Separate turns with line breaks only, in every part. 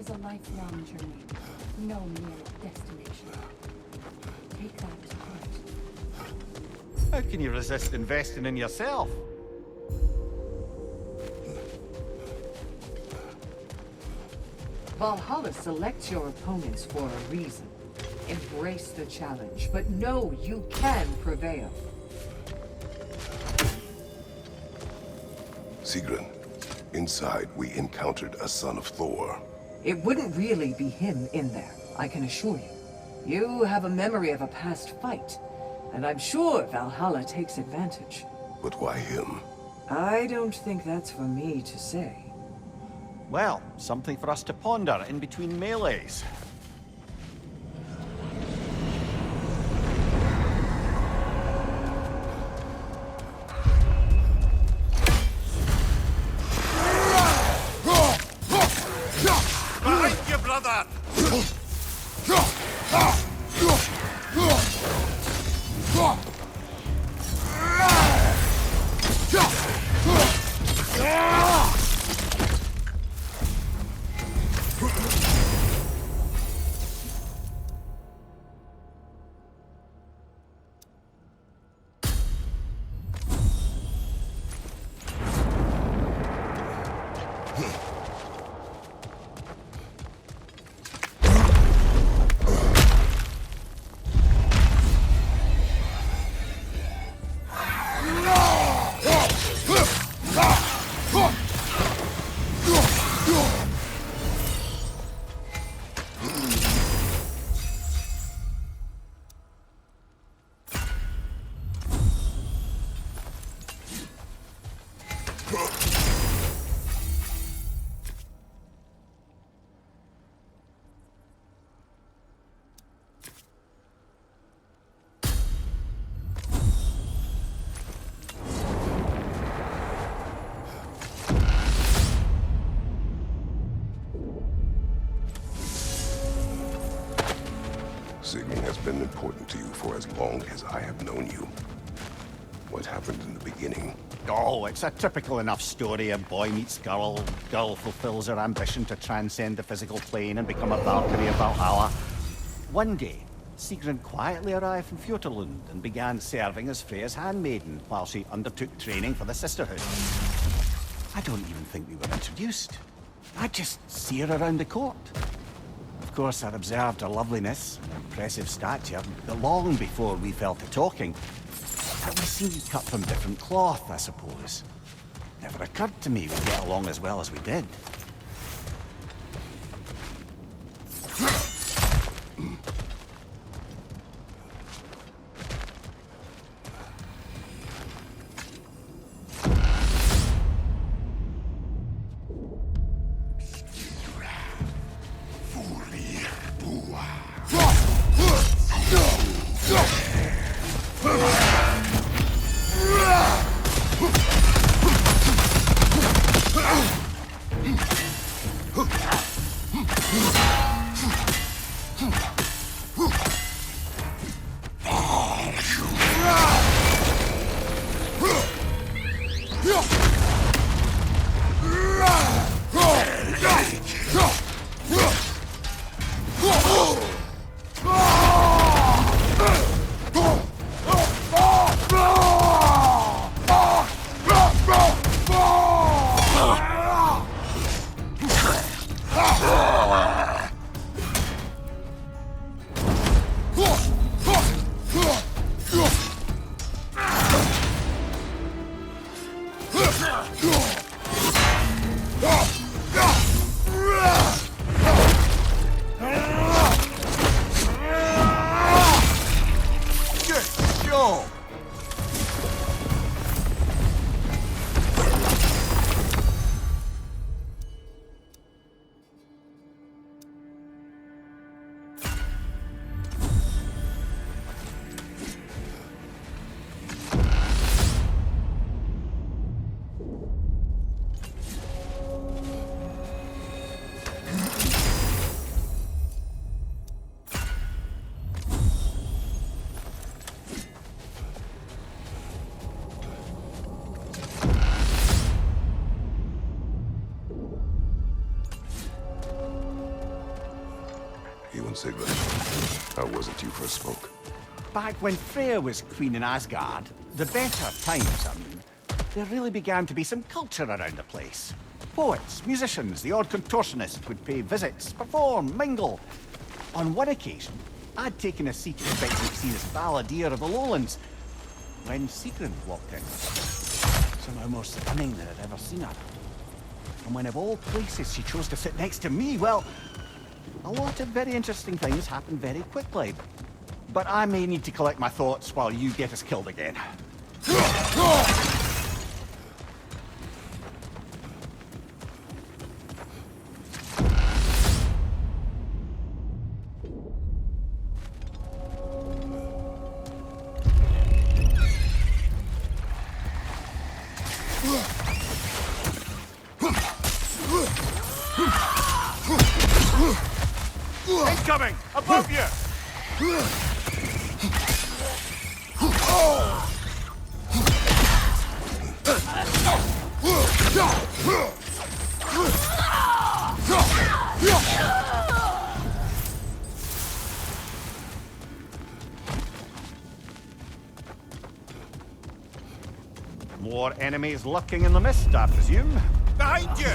is a lifelong journey, no mere destination. Take that to heart.
How can you resist investing in yourself?
Valhalla selects your opponents for a reason. Embrace the challenge, but know you can prevail.
Sigrun, inside we encountered a son of Thor.
It wouldn't really be him in there, I can assure you. You have a memory of a past fight, and I'm sure Valhalla takes advantage.
But why him?
I don't think that's for me to say.
Well, something for us to ponder in between melees.
Behind you, brother!
Sigrun has been important to you for as long as I have known you. What happened in the beginning?
Oh, it's a typical enough story. A boy meets girl, girl fulfills her ambition to transcend the physical plane and become a Valkyrie of Valhalla. One day, Sigrun quietly arrived from Fjotorlund and began serving as Freya's handmaiden while she undertook training for the Sisterhood. I don't even think we were introduced. I just see her around the court. Of course, I observed her loveliness and impressive stature, but long before we fell to talking, we seemed cut from different cloth, I suppose. Never occurred to me we'd get along as well as we did.
Sigmund. How was it you first spoke?
Back when Freya was queen in Asgard, the better times, I mean, there really began to be some culture around the place. Poets, musicians, the odd contortionist would pay visits, perform, mingle. On one occasion, I'd taken a seat expecting to see this balladeer of the lowlands, when Sigrun walked in. Somehow more stunning than I'd ever seen her. And when of all places she chose to sit next to me, well, a lot of very interesting things happened very quickly. But I may need to collect my thoughts while you get us killed again.
Incoming! Above you!
More enemies lurking in the mist, I presume?
Behind you!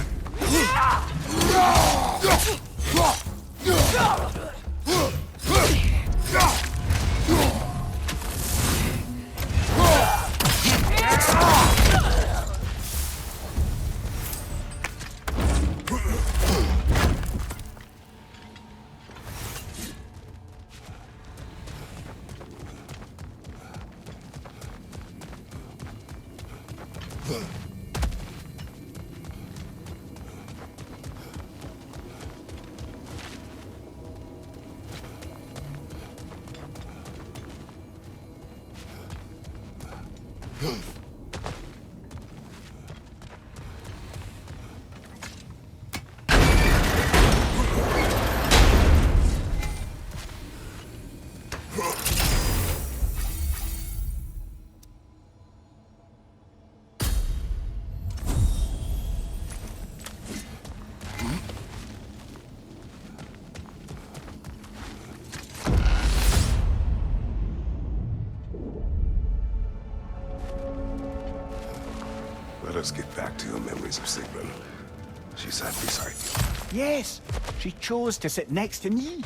Let us get back to your memories of Sigmund. She sat beside you.
Yes, she chose to sit next to me.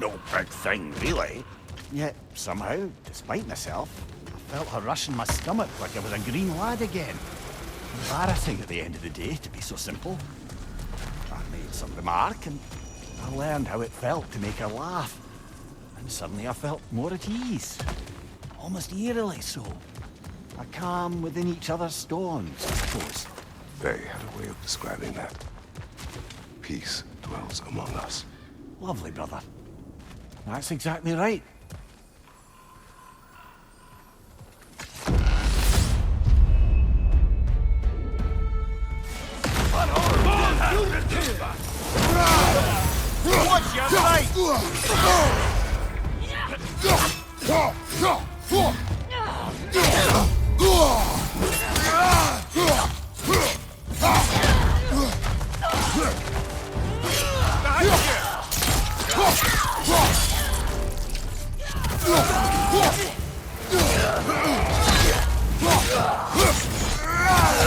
No big thing, really. Yet, somehow, despite myself, I felt her rush in my stomach like I was a green lad again. Embarrassing at the end of the day, to be so simple. I made some remark, and I learned how it felt to make her laugh. And suddenly I felt more at ease. Almost eerily so. A calm within each other's storms, I suppose.
They had a way of describing that. Peace dwells among us.
Lovely, brother. That's exactly right.
Watch your right!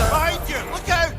Behind you! Look out!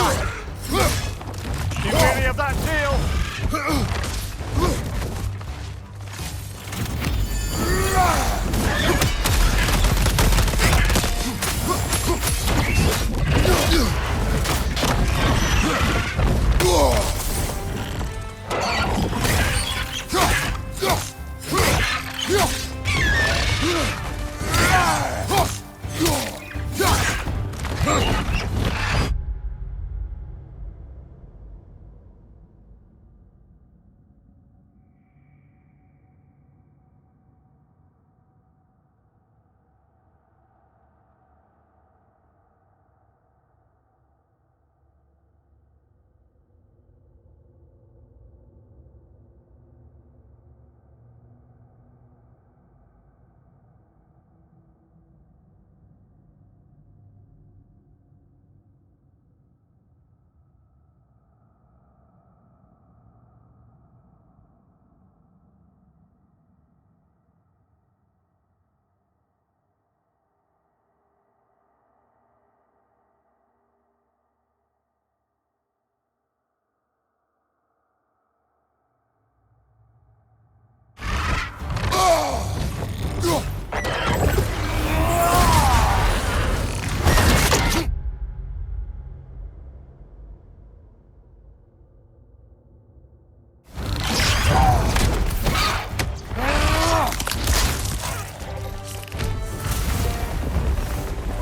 Be wary of that tail!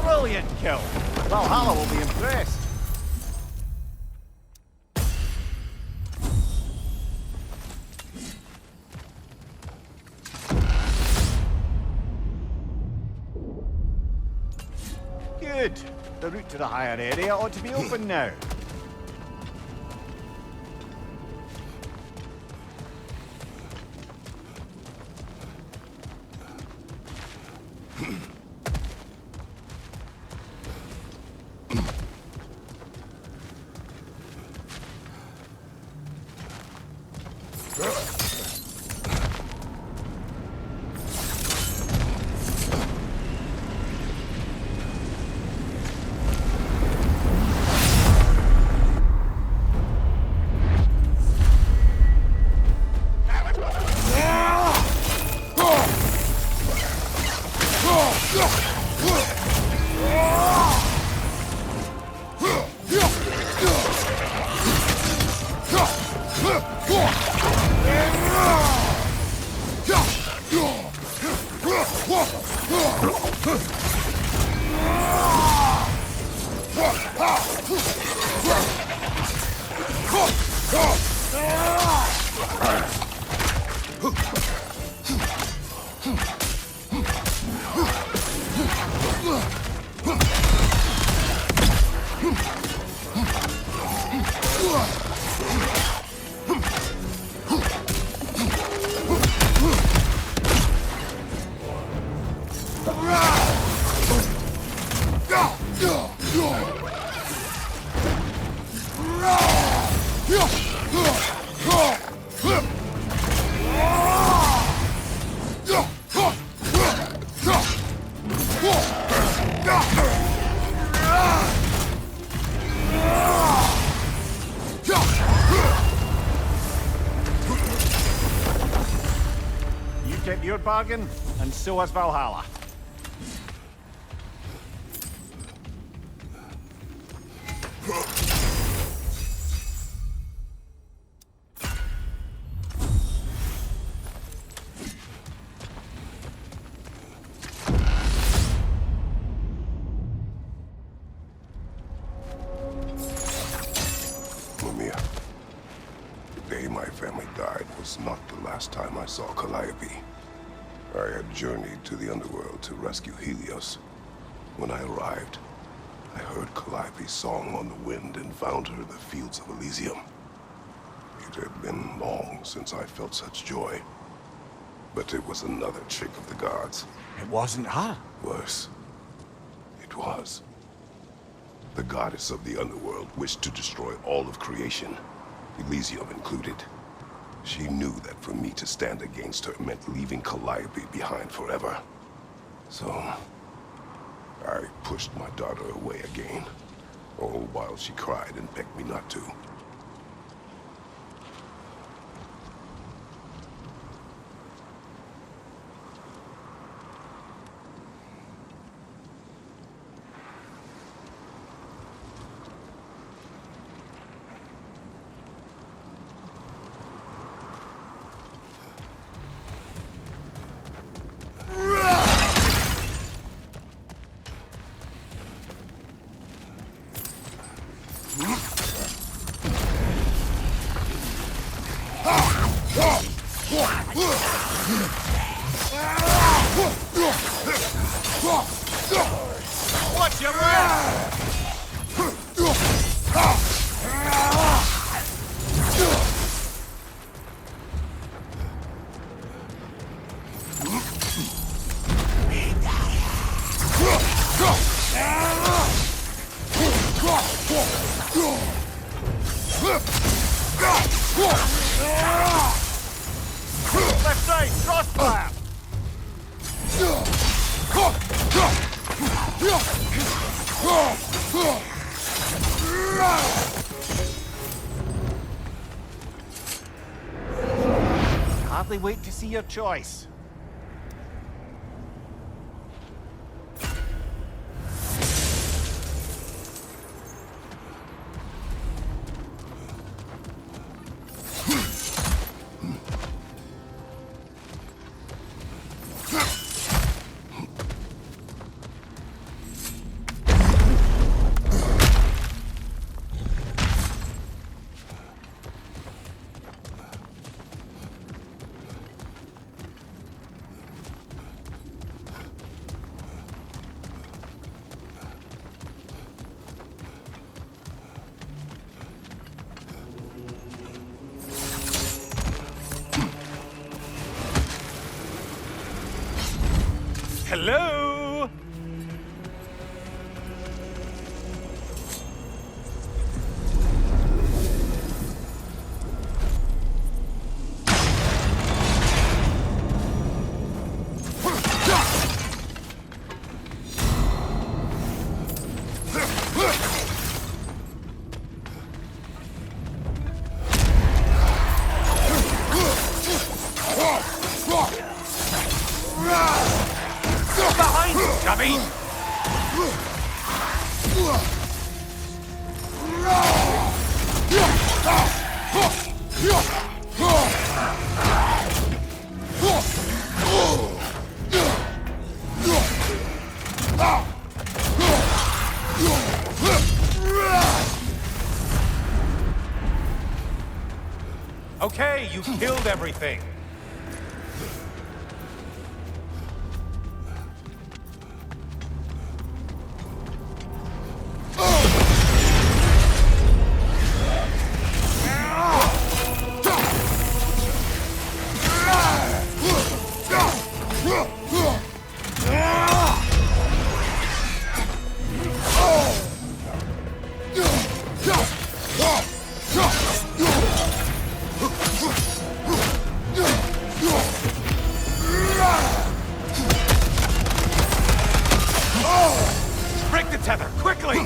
Brilliant kill. Valhalla will be impressed. Good. The route to the higher area ought to be open now. You kept your bargain, and so has Valhalla.
The day my family died was not the last time I saw Calliope. I had journeyed to the underworld to rescue Helios. When I arrived, I heard Calliope's song on the wind and found her in the fields of Elysium. It had been long since I felt such joy. But it was another trick of the gods.
It wasn't her.
Worse. It was. The goddess of the underworld wished to destroy all of creation, Elysium included. She knew that for me to stand against her meant leaving Calliope behind forever. So, I pushed my daughter away again, All while she cried and begged me not to.
Watch your back! Left side, crossfire!
Hardly wait to see your choice.
Hello? Behind you, Chubby! Okay, you killed everything. Break the tether, quickly!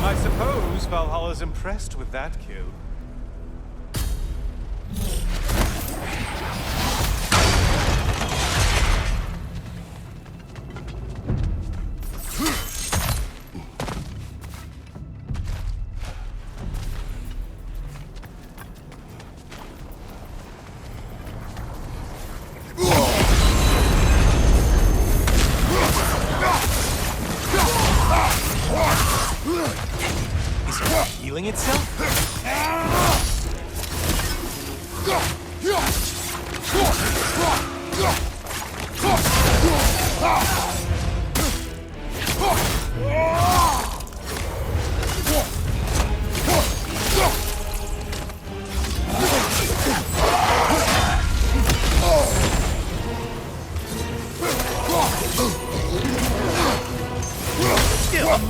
I suppose Valhalla's impressed with that kill. Is it healing itself?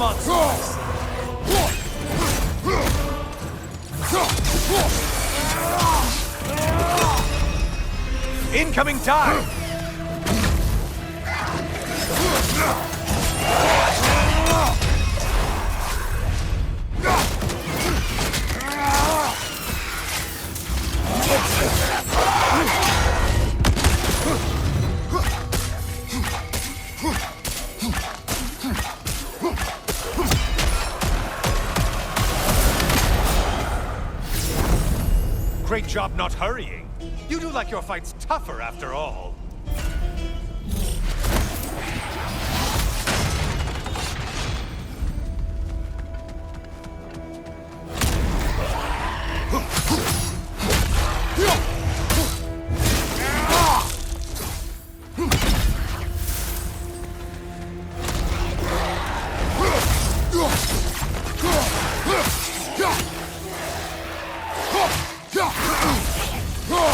monsters. Incoming dive! Great job not hurrying. You do like your fights tougher after all.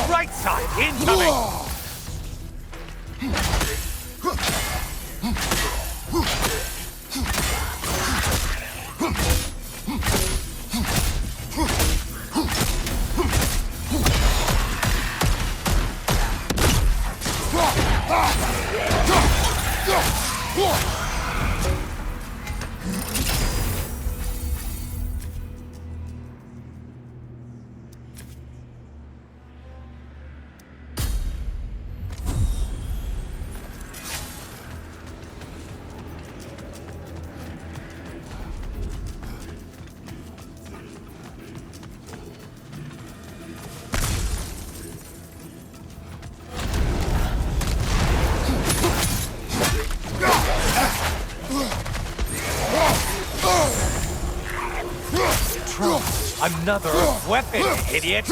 Right side, incoming! Another weapon, idiot!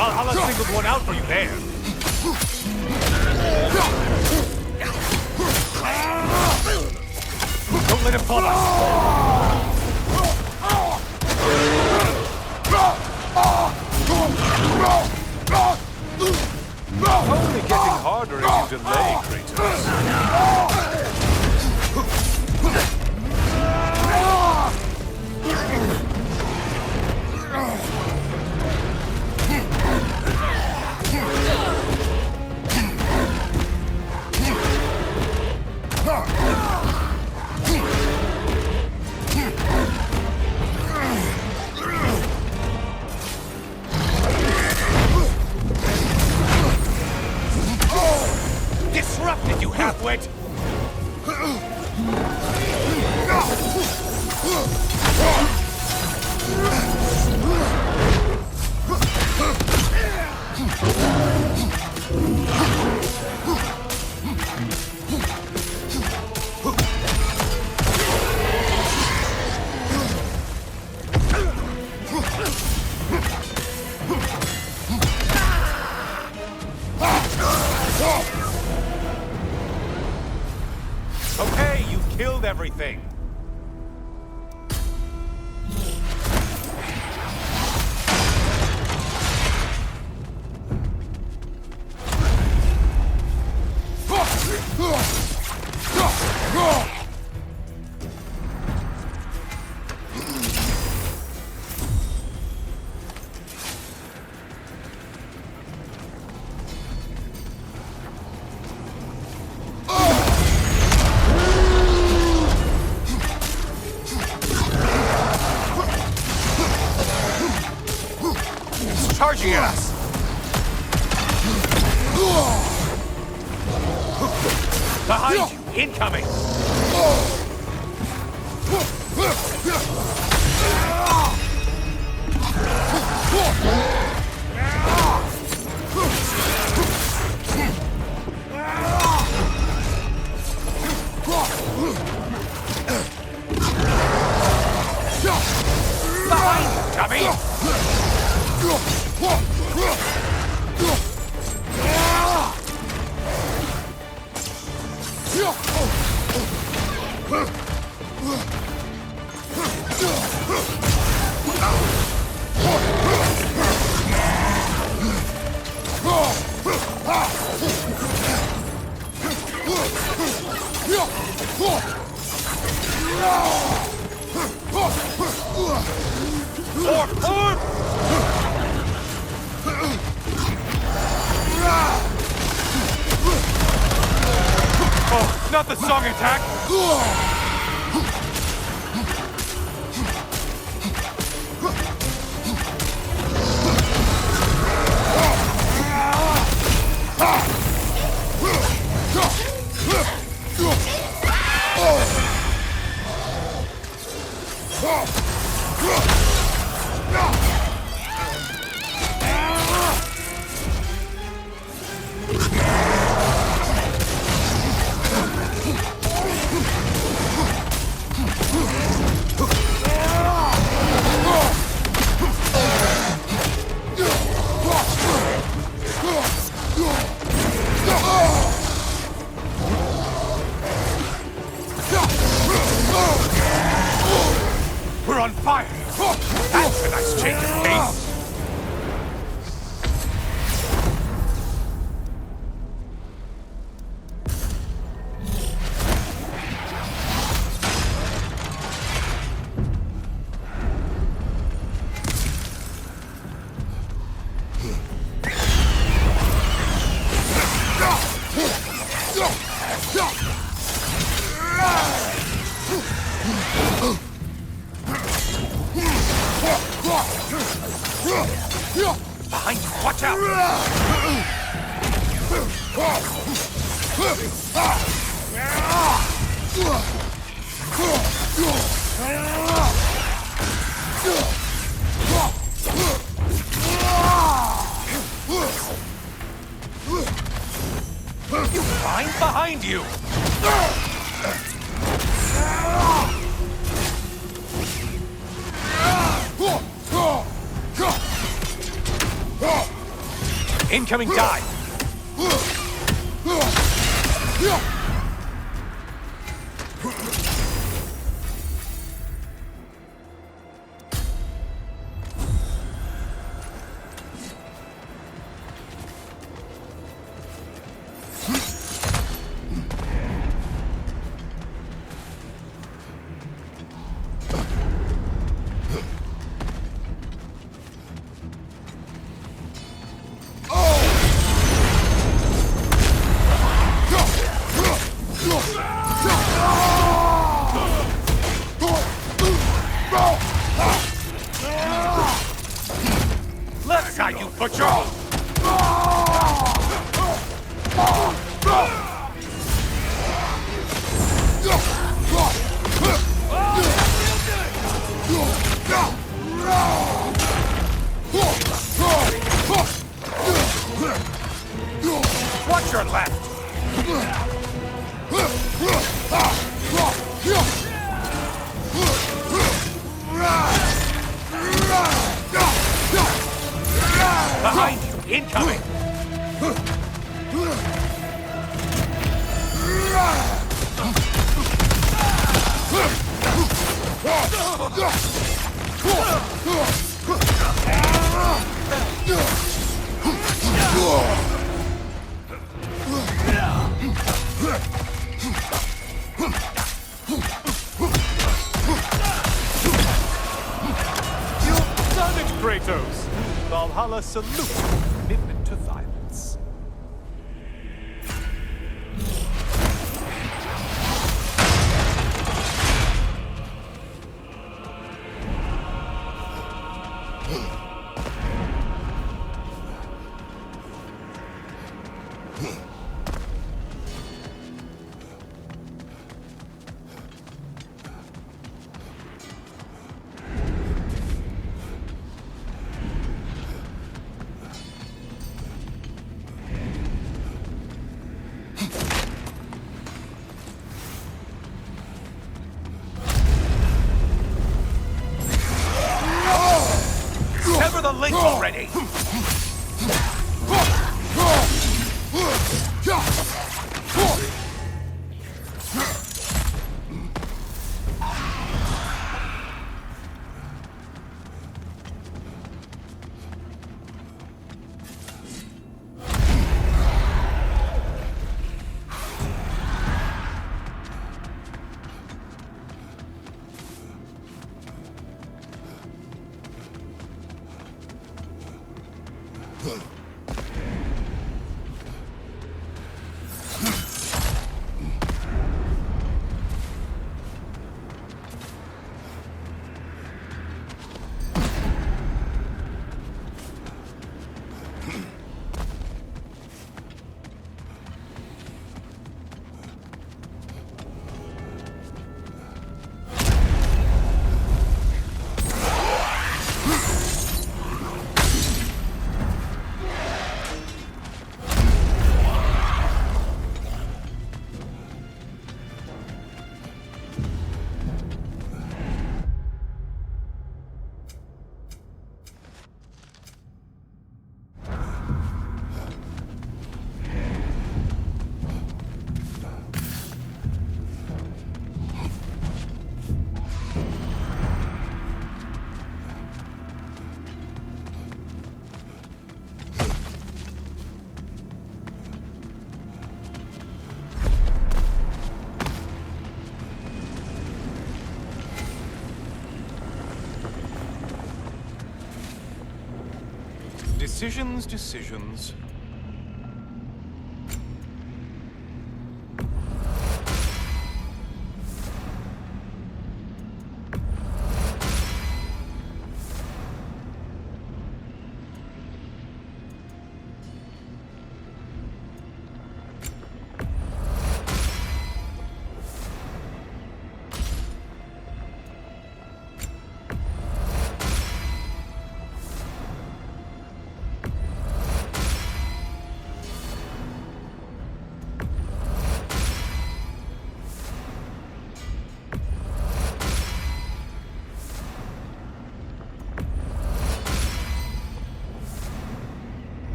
Valhalla singled one out for you there. Don't let him fall out. Only getting harder as you delay, Kratos. Disrupted, you half-wit! Okay, you've killed everything. charging at us! Behind you! Incoming! Behind you, Oh, not the song attack! We're on fire! That's a nice change of pace! Behind you, watch out! You find behind you! Incoming dive! Left side, you butcher! Watch your left! Behind you! Incoming! You've done it, Kratos! Valhalla salutes your commitment to violence. Sever the link already! Decisions, decisions.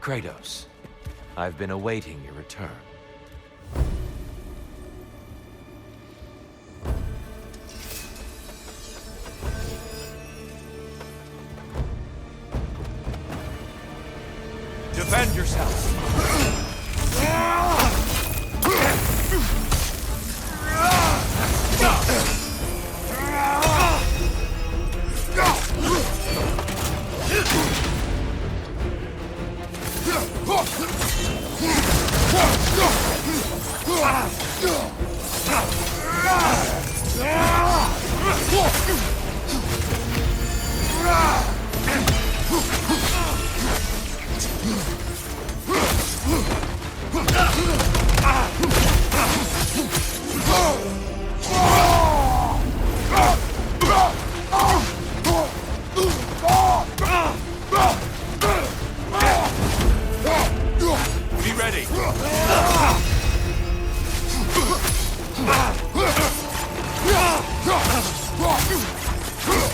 Kratos, I've been awaiting your return.
Defend yourself! Be ready.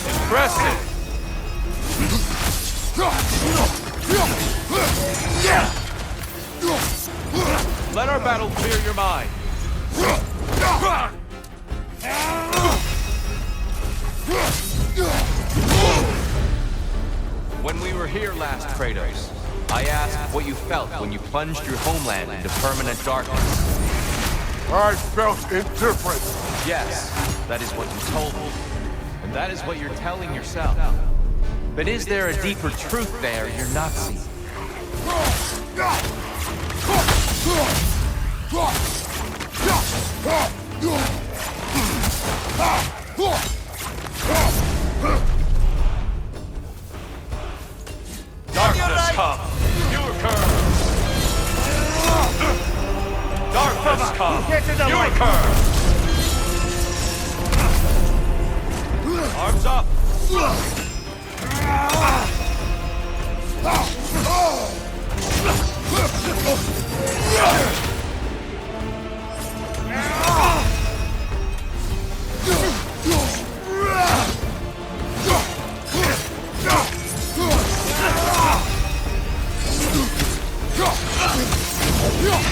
Impressive. Let our battle clear your mind. When we were here last, Kratos, I asked what you felt when you plunged your homeland into permanent darkness.
I felt indifferent.
Yes, that is what you told me. And that is what you're telling yourself. But is there a deeper truth there you're not seeing? Darkness come, you occur. Darkness come, you occur. Arms up.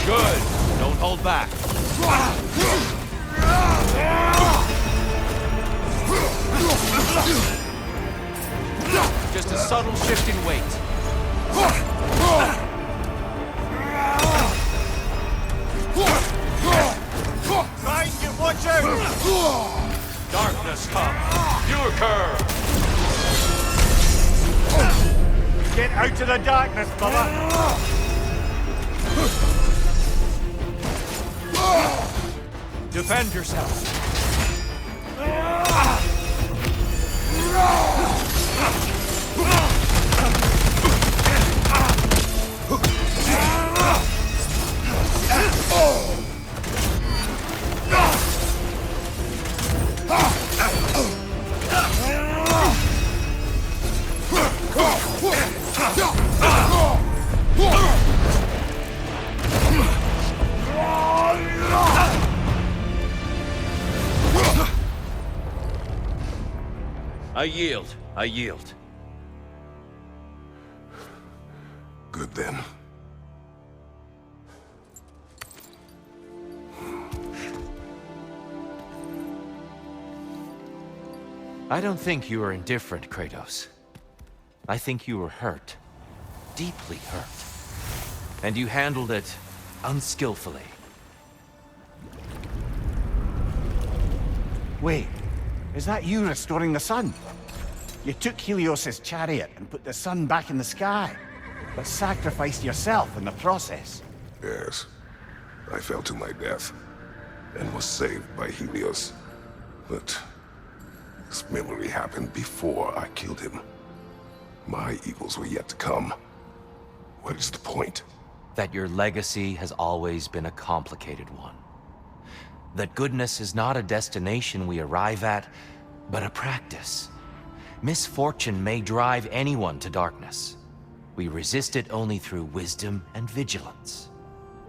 Good. Don't hold back. Just a subtle shift in weight.
Right, you watch out!
Darkness come. You occur.
Get out of the darkness, brother!
Defend yourself. I yield.
Good then.
I don't think you were indifferent, Kratos. I think you were hurt. Deeply hurt. And you handled it unskillfully.
Wait, is that you restoring the sun? You took Helios's chariot and put the sun back in the sky, but sacrificed yourself in the process.
Yes. I fell to my death and was saved by Helios. But this memory happened before I killed him. My evils were yet to come. What is the point?
That your legacy has always been a complicated one. That goodness is not a destination we arrive at, but a practice. Misfortune may drive anyone to darkness. We resist it only through wisdom and vigilance.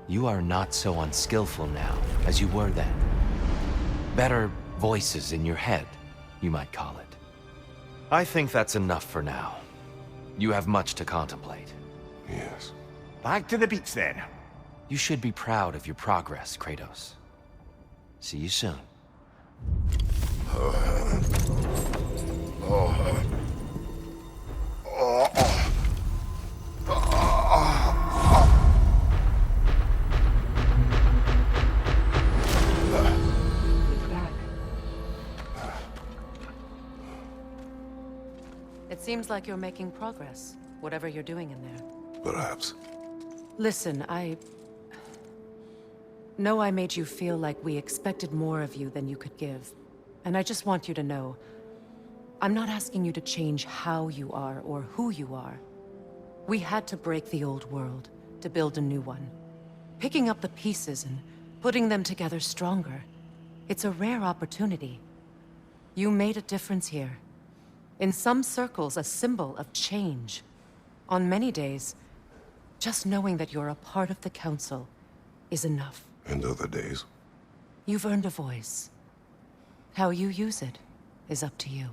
You are not so unskillful now as you were then. Better voices in your head, you might call it. I think that's enough for now. You have much to contemplate.
Yes.
Back to the beach then.
You should be proud of your progress, Kratos. See you soon.
Back.
It seems like you're making progress, whatever you're doing in there.
Perhaps.
Listen, Know I made you feel like we expected more of you than you could give. And I just want you to know, I'm not asking you to change how you are or who you are. We had to break the old world to build a new one. Picking up the pieces and putting them together stronger. It's a rare opportunity. You made a difference here. In some circles, a symbol of change. On many days, just knowing that you're a part of the Council is enough.
And other days?
You've earned a voice. How you use it is up to you.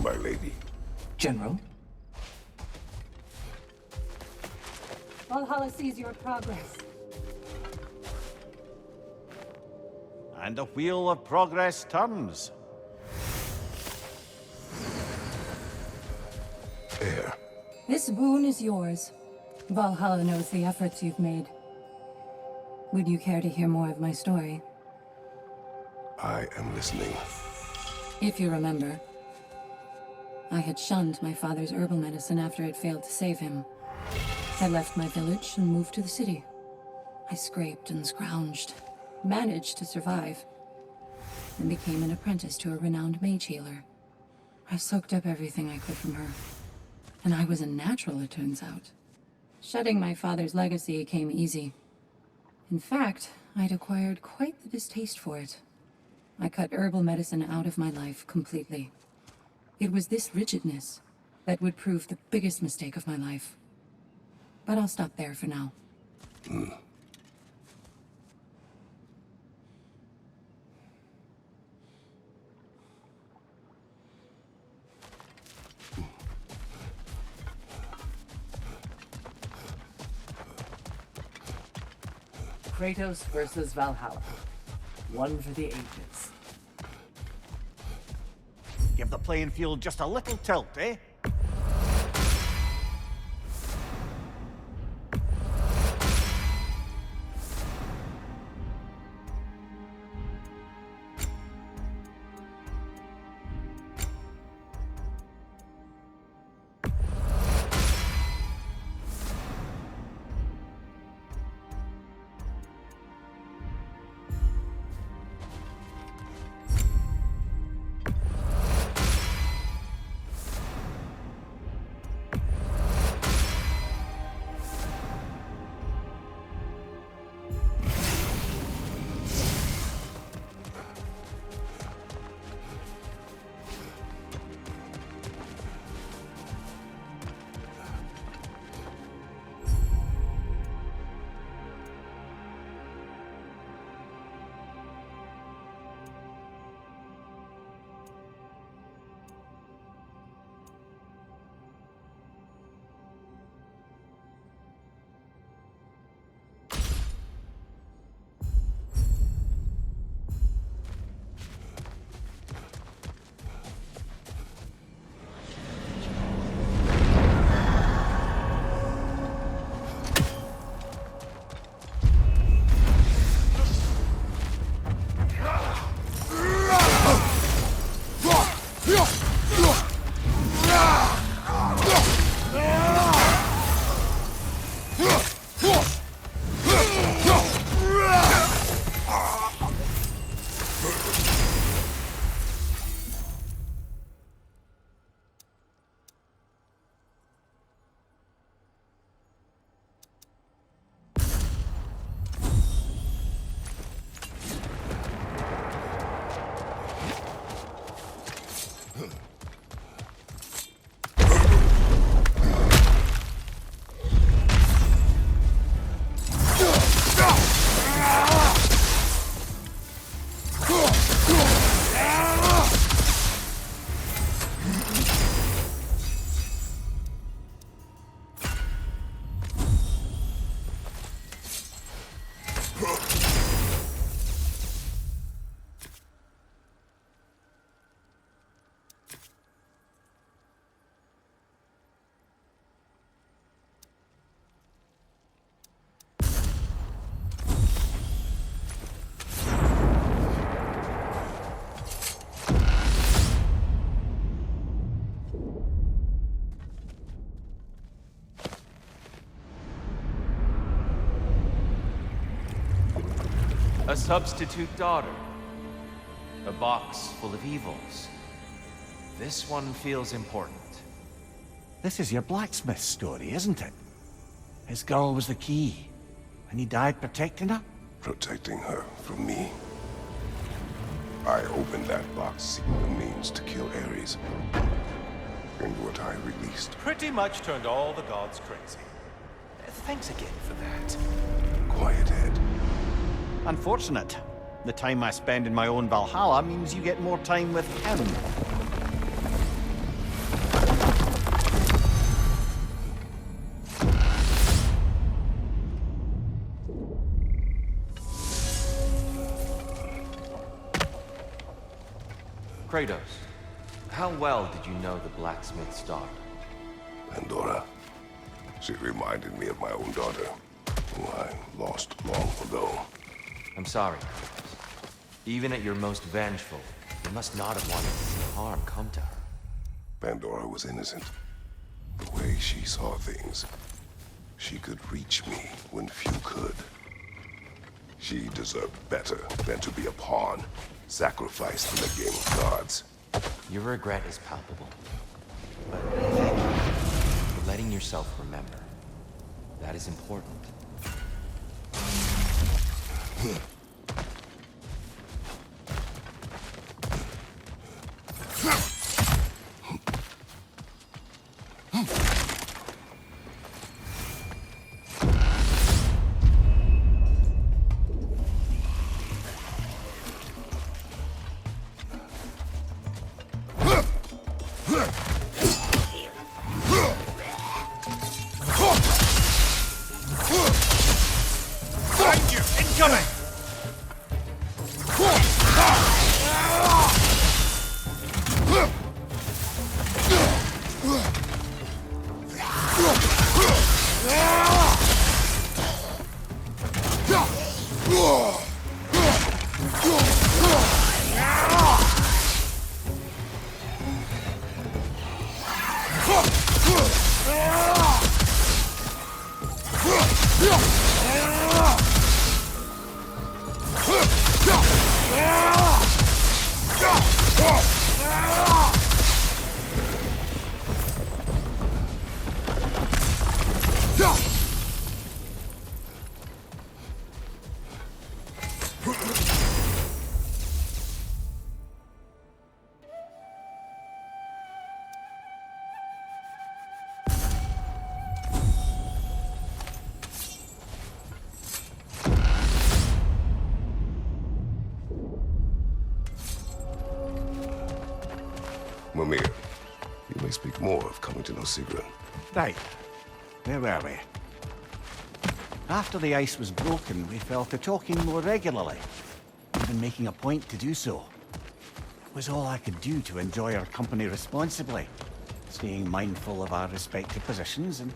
My lady.
General?
Valhalla sees your progress.
And the wheel of progress turns.
Air.
This boon is yours. Valhalla knows the efforts you've made. Would you care to hear more of my story?
I am listening.
If you remember, I had shunned my father's herbal medicine after it failed to save him. I left my village and moved to the city. I scraped and scrounged, managed to survive, and became an apprentice to a renowned mage healer. I soaked up everything I could from her, and I was a natural, it turns out. Shedding my father's legacy came easy. In fact, I'd acquired quite the distaste for it. I cut herbal medicine out of my life completely. It was this rigidness that would prove the biggest mistake of my life. But I'll stop there for now.
Kratos versus Valhalla. One for the ages.
Give the playing field just a little tilt, eh?
A substitute daughter. A box full of evils. This one feels important.
This is your blacksmith story, isn't it? His girl was the key, and he died protecting her?
Protecting her from me. I opened that box seeking the means to kill Ares. And what I released.
Pretty much turned all the gods crazy. Thanks again for that.
Quiet head.
Unfortunate. The time I spend in my own Valhalla means you get more time with him.
Kratos, how well did you know the blacksmith's daughter?
Pandora. She reminded me of my own daughter, who I lost long ago.
I'm sorry, Kratos. Even at your most vengeful, you must not have wanted to see harm come to her.
Pandora was innocent. The way she saw things, she could reach me when few could. She deserved better than to be a pawn, sacrificed in the game of gods.
Your regret is palpable. But thank you for letting yourself remember. That is important.
Mimir, you may speak more of coming to know Sigrun.
Right. Where were we? After the ice was broken, we fell to talking more regularly, even making a point to do so. It was all I could do to enjoy our company responsibly, staying mindful of our respective positions and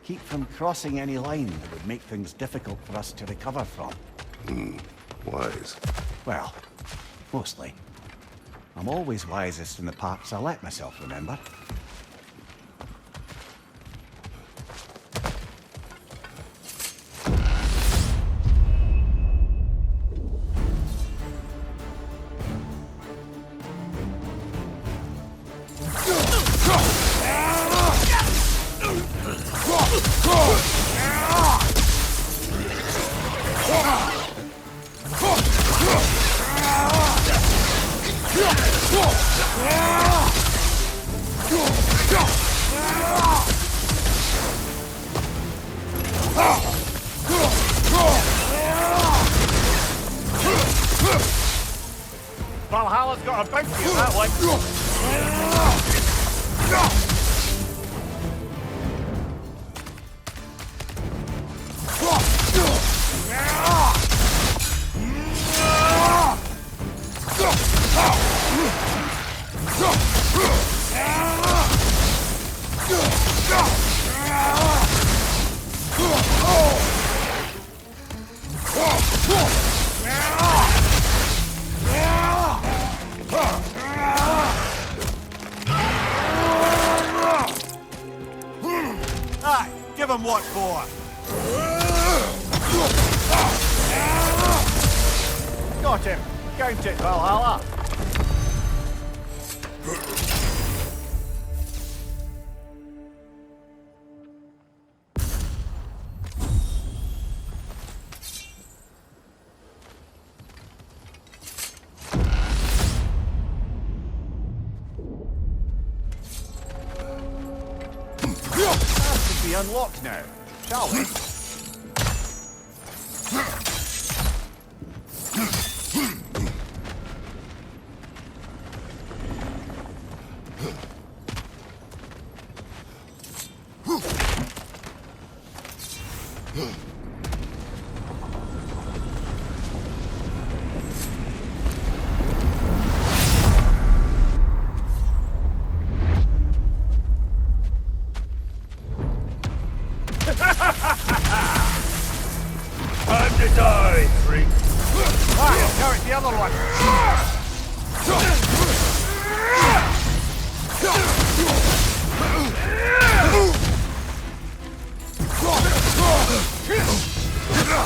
keep from crossing any line that would make things difficult for us to recover from.
Wise.
Well, mostly. I'm always wisest in the parts I let myself remember.
Valhalla's got a bounty on that one. Aye, give him what for. Got him! Count it, Valhalla! That should be unlocked now, shall we?
Time to die, freak!
Ah, now it's the other one!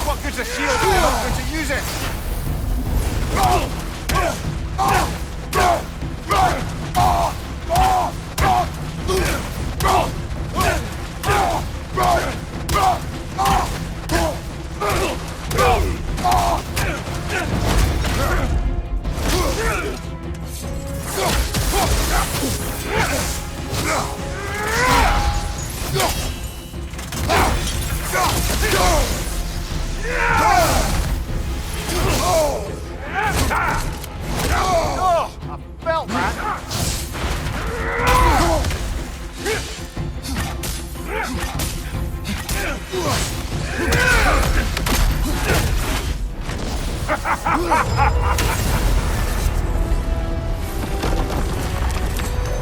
What good's a shield if you're not going to use it? Oh, I felt that.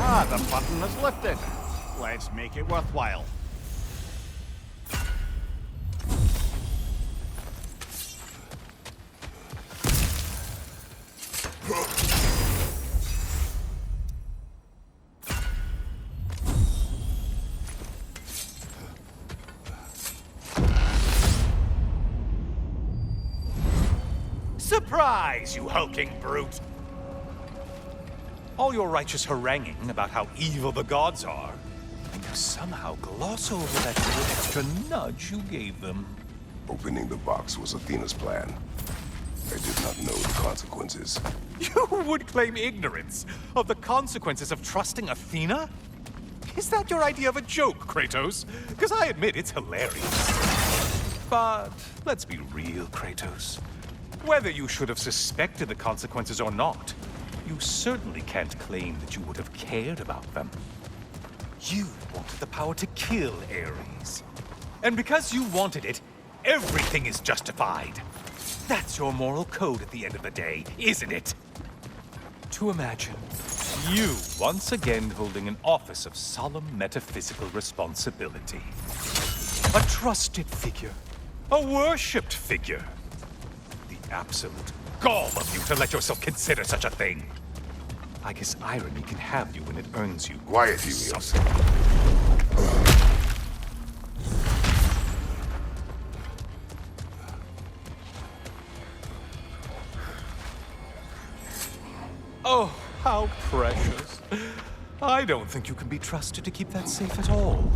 Ah, the button is lifted. Let's make it worthwhile.
Surprise, you hulking brute! All your righteous haranguing about how evil the gods are, and you somehow gloss over that little extra nudge you gave them.
Opening the box was Athena's plan. I did not know the consequences.
You would claim ignorance of the consequences of trusting Athena? Is that your idea of a joke, Kratos? Because I admit it's hilarious. But let's be real, Kratos. Whether you should have suspected the consequences or not, you certainly can't claim that you would have cared about them. You wanted the power to kill Ares. And because you wanted it, everything is justified. That's your moral code at the end of the day, isn't it? To imagine you once again holding an office of solemn metaphysical responsibility. A trusted figure. A worshipped figure. The absolute gall of you to let yourself consider such a thing. I guess irony can have you when it earns you.
Quiet, Helios.
Oh, how precious. I don't think you can be trusted to keep that safe at all.